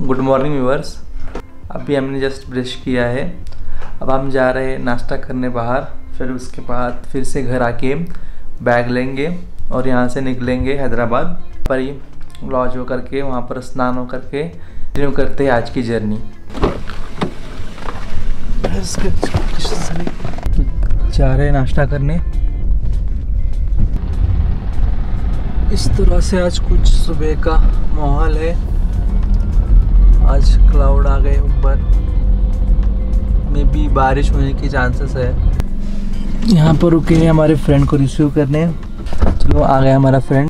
Good morning viewers. अभी हमने just brush किया है। अब हम जा रहे हैं नाश्ता करने बाहर, फिर उसके बाद फिर से घर आके बैग लेंगे और यहाँ से निकलेंगे हैदराबाद पर ही लॉज हो करके, वहाँ पर स्नान हो करके रिन्यू करते हैं आज की जर्नी। जा रहे हैं नाश्ता करने। इस तरह से आज कुछ सुबह का माहौल है। आज क्लाउड आ गए ऊपर, में भी बारिश होने की चांसेस है। यहाँ पर रुके हैं हमारे फ्रेंड को रिसीव करने। चलो आ गया हमारा फ्रेंड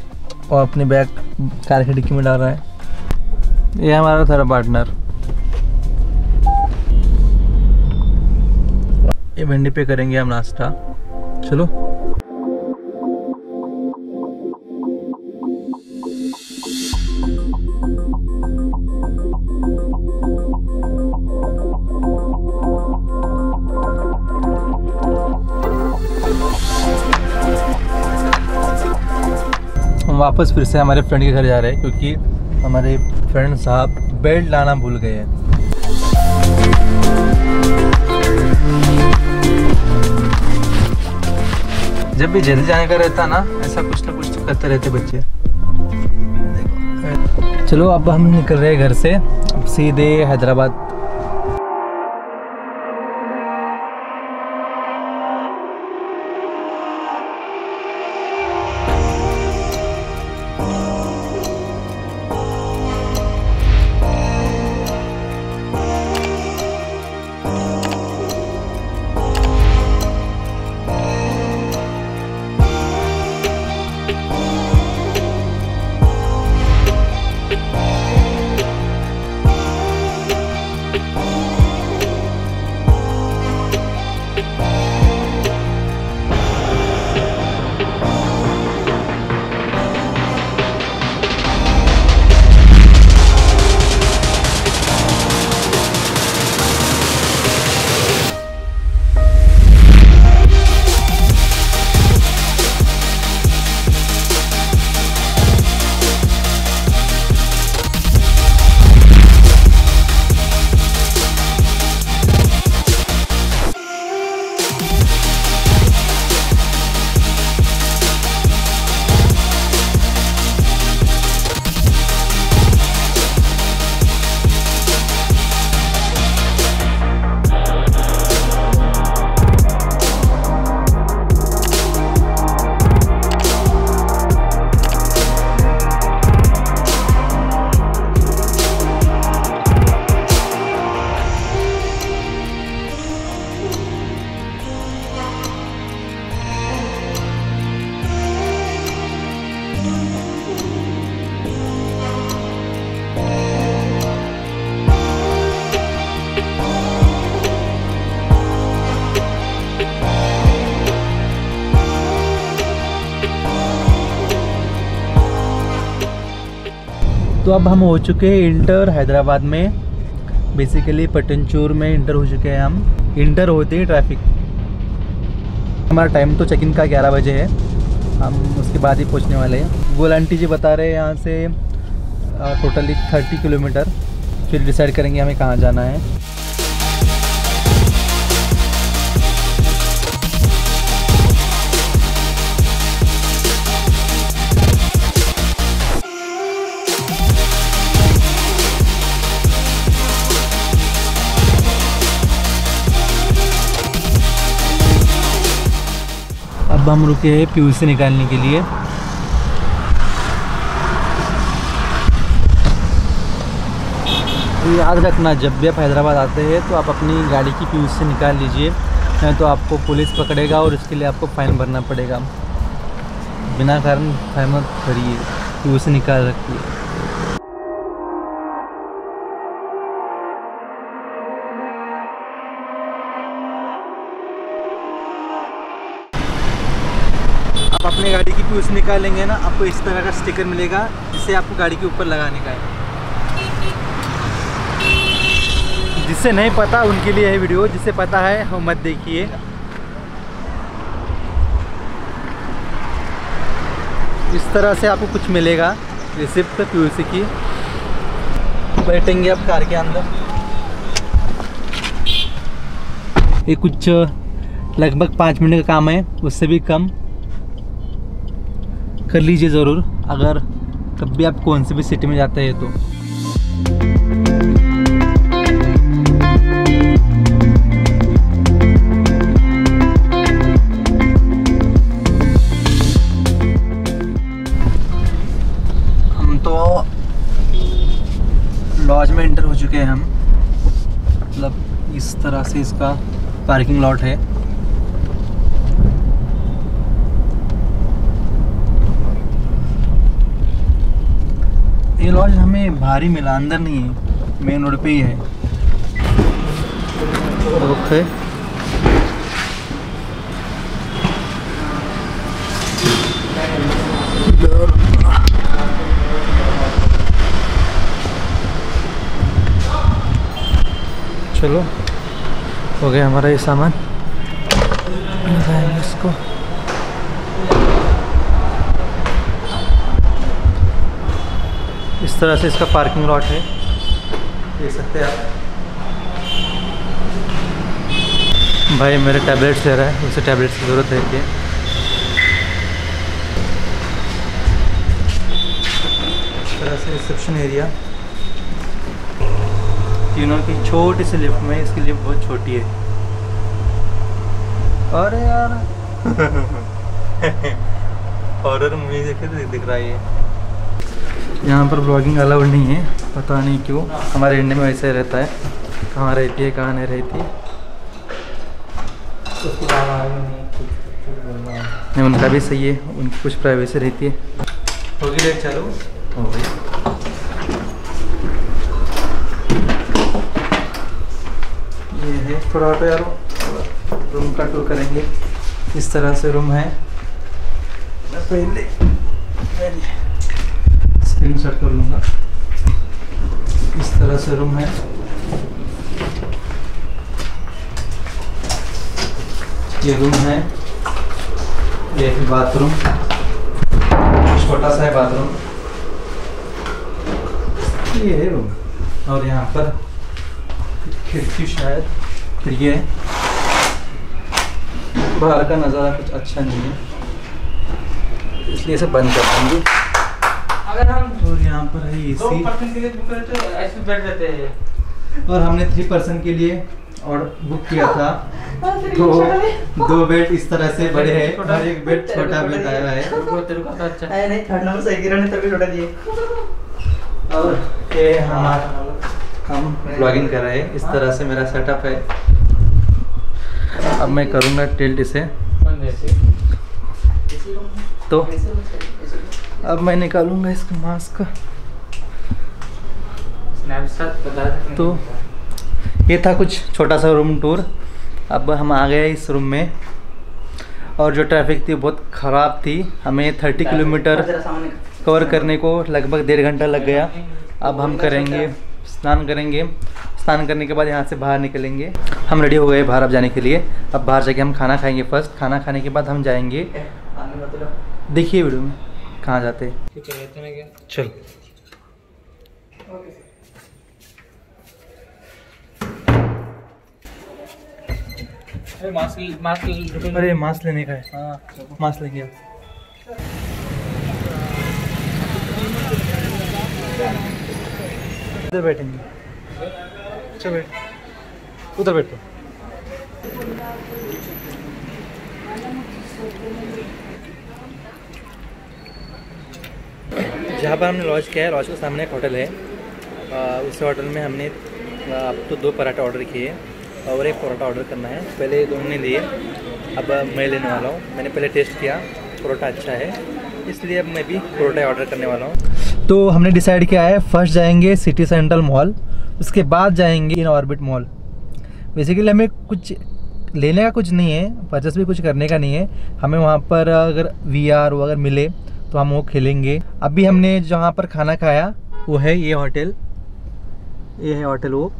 और अपने बैग कार की डिक्की में डाल रहा है। ये हमारा थर्ड पार्टनर। ये भिंडी पे करेंगे हम नाश्ता। चलो हम वापस फिर से हमारे फ्रेंड के घर जा रहे हैं क्योंकि हमारे फ्रेंड साहब बेल्ट लाना भूल गए हैं। जब भी जल्दी जाने का रहता ना, ऐसा कुछ ना कुछ करते रहते बच्चे। चलो अब हम निकल रहे हैं घर से, अब सीधे हैदराबाद। तो अब हम हो चुके हैं इंटर हैदराबाद में। बेसिकली पटनचूर में इंटर हो चुके हैं हम। इंटर होते ही ट्रैफिक, हमारा टाइम तो चेक इन का 11 बजे है। हम उसके बाद ही पहुंचने वाले हैं। गोल आंटी जी बता रहे हैं यहाँ से टोटली 30 किलोमीटर। फिर डिसाइड करेंगे हमें कहाँ जाना है। अब हम रुके हैं पीयूसी निकालने के लिए। तो याद रखना, जब भी आप हैदराबाद आते हैं तो आप अपनी गाड़ी की पीयूसी निकाल लीजिए, नहीं तो आपको पुलिस पकड़ेगा और इसके लिए आपको फ़ाइन भरना पड़ेगा। बिना कारण फाइन मत भरिए, पीयूसी निकाल रखिए। आप अपने गाड़ी की पीयूसी निकालेंगे ना, आपको इस तरह का स्टिकर मिलेगा जिसे आपको गाड़ी के ऊपर लगाने का है। जिससे नहीं पता उनके लिए है वीडियो, जिससे पता है वो मत देखिए। इस तरह से आपको कुछ मिलेगा रिसिप्ट पीयूसी की। बैठेंगे अब कार के अंदर। ये कुछ लगभग 5 मिनट का काम है, उससे भी कम। कर लीजिए ज़रूर अगर कभी आप कौन सी भी सिटी में जाते हैं तो। हम तो लॉज में एंटर हो चुके हैं हम, मतलब इस तरह से इसका पार्किंग लॉट है। ये लॉज हमें भारी मिला, अंदर नहीं है, मेन रोड पे ही है। ओके चलो, हो गया हमारा ये सामान, लगाएंगे इसको। इस तरह से इसका पार्किंग लॉट है, देख सकते हैं आप। भाई मेरे टैबलेट्स ले रहा है, उसे टैबलेट्स की ज़रूरत है क्या? इस तरह से रिसेप्शन एरिया, तीनों की छोटी सी लिफ्ट में, इसकी लिफ्ट बहुत छोटी है। अरे यार हॉरर मूवी देखे तो दिख रहा है ये। यहाँ पर ब्लॉगिंग अलाउड नहीं है, पता नहीं क्यों, हमारे इंडिया में वैसे रहता है, कहाँ रहती है कहाँ नहीं रहती। नहीं, उनका भी सही है, उनकी कुछ प्राइवेसी रहती है। होगी डेट चालू हो गई। ये है थोड़ा ऑटो यारो, रूम का टूर करेंगे। इस तरह से रूम है, पहले स्क्रीन शॉट कर लूँगा। इस तरह से रूम है, ये रूम है, ये बाथरूम, छोटा सा है बाथरूम, ये है रूम। और यहाँ पर खिड़की, शायद खिड़की है। बाहर का नज़ारा कुछ अच्छा नहीं है, इसलिए इसे बंद कर देंगे। अगर हम और यहाँ पर है एसी, 2% के लिए बुक करते तो ऐसे बैठ जाते हैं। और हमने 3 पर्सन के लिए और बुक किया था, तो 2 बेड इस तरह से बड़े हैं और 1 बेड छोटा बेड आया है। तेरे को अच्छा है नहीं, 3rd नंबर सही गिरा ने तभी छोटा दिए। और ये हम ब्लॉगिंग कर रहे हैं, इस तरह से मेरा सेटअप है। अब मैं करूँगा टिल्ट इसे, तो अब मैं निकालूंगा इसका मास्क। तो ये था कुछ छोटा सा रूम टूर। अब हम आ गए इस रूम में, और जो ट्रैफिक थी बहुत ख़राब थी, हमें 30 किलोमीटर कवर करने को लगभग 1.5 घंटा लग गया। अब हम करेंगे स्नान करेंगे, स्नान करने के बाद यहाँ से बाहर निकलेंगे। हम रेडी हो गए बाहर अब जाने के लिए। अब बाहर जाके हम खाना खाएंगे फर्स्ट, खाना खाने के बाद हम जाएंगे, देखिए वीडियो में कहाँ जाते हैं। चल अरे मास्क लेने का है। हाँ मास्क लेके आओ। इधर बैठेंगे, चल बैठ, उधर बैठो। जहाँ पर हमने लॉज किया है, लॉज के सामने एक होटल है। उस होटल में हमने अब तो 2 पराठा ऑर्डर किए और 1 परोठा ऑर्डर करना है। पहले 2 ने लिए, अब मैं लेने वाला हूँ। मैंने पहले टेस्ट किया, परोठा अच्छा है, इसलिए अब मैं भी परोठा ऑर्डर करने वाला हूँ। तो हमने डिसाइड किया है, फर्स्ट जाएंगे सिटी सेंट्रल मॉल, उसके बाद जाएंगे इन ऑर्बिट मॉल। बेसिकली हमें कुछ लेने का कुछ नहीं है, परचेस भी कुछ करने का नहीं है। हमें वहाँ पर अगर VR अगर मिले तो हम वो खेलेंगे। अभी हमने जहाँ पर खाना खाया वो है ये होटल, ये है होटल वो,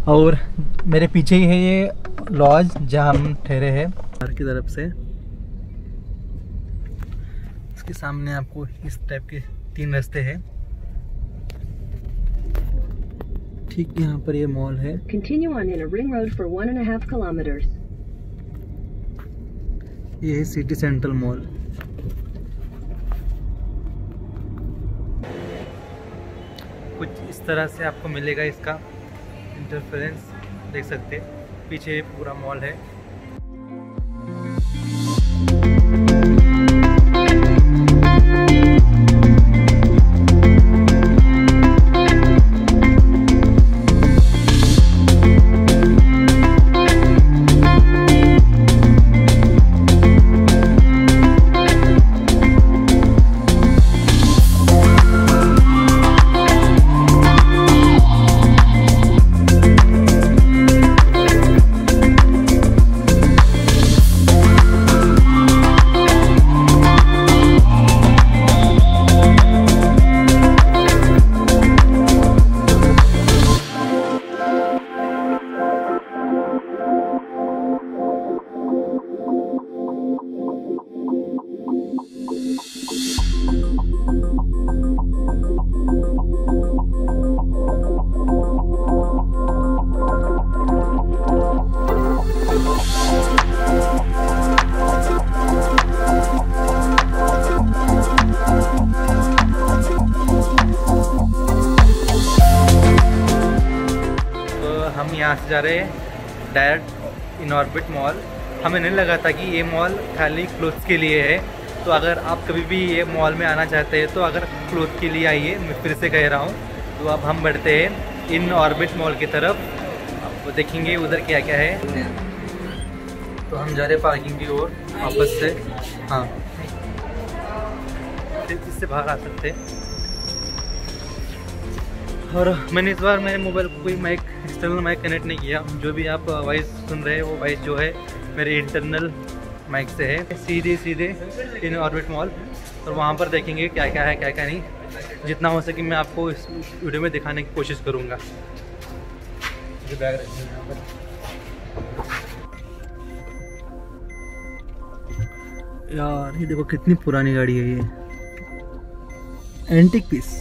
और मेरे पीछे ही है ये लॉज जहाँ हम ठहरे हैं बाहर की तरफ से। इसके सामने आपको इस टाइप के 3 रास्ते हैं। ठीक यहाँ पर ये मॉल है। Continue on in a ring road for 1.5 kilometers. ये है सिटी सेंट्रल मॉल। कुछ इस तरह से आपको मिलेगा इसका इंटरफेरेंस, देख सकते हैं पीछे पूरा मॉल है। हम यहाँ से जा रहे हैं डायरेक्ट इनऑर्बिट मॉल। हमें नहीं लगा था कि ये मॉल खाली क्लोथ्स के लिए है, तो अगर आप कभी भी ये मॉल में आना चाहते हैं तो अगर क्लोथ के लिए आइए, मैं फिर से कह रहा हूँ। तो अब हम बढ़ते हैं इनऑर्बिट मॉल की तरफ, आप देखेंगे उधर क्या क्या है। तो हम जा रहे हैं पार्किंग की ओर वापस से। हाँ, इससे बाहर आ सकते हैं। और मैंने इस बार मेरे मोबाइल को कोई माइक, एक्सटर्नल माइक कनेक्ट नहीं किया। जो भी आप वॉइस सुन रहे हैं वो वॉइस जो है मेरे इंटरनल माइक से है। सीधे इनऑर्बिट मॉल, और वहाँ पर देखेंगे क्या क्या है क्या क्या नहीं। जितना हो सके मैं आपको इस वीडियो में दिखाने की कोशिश करूँगा। बैग रखिए यहाँ पर। यार ये देखो कितनी पुरानी गाड़ी है ये, एंटीक पीस।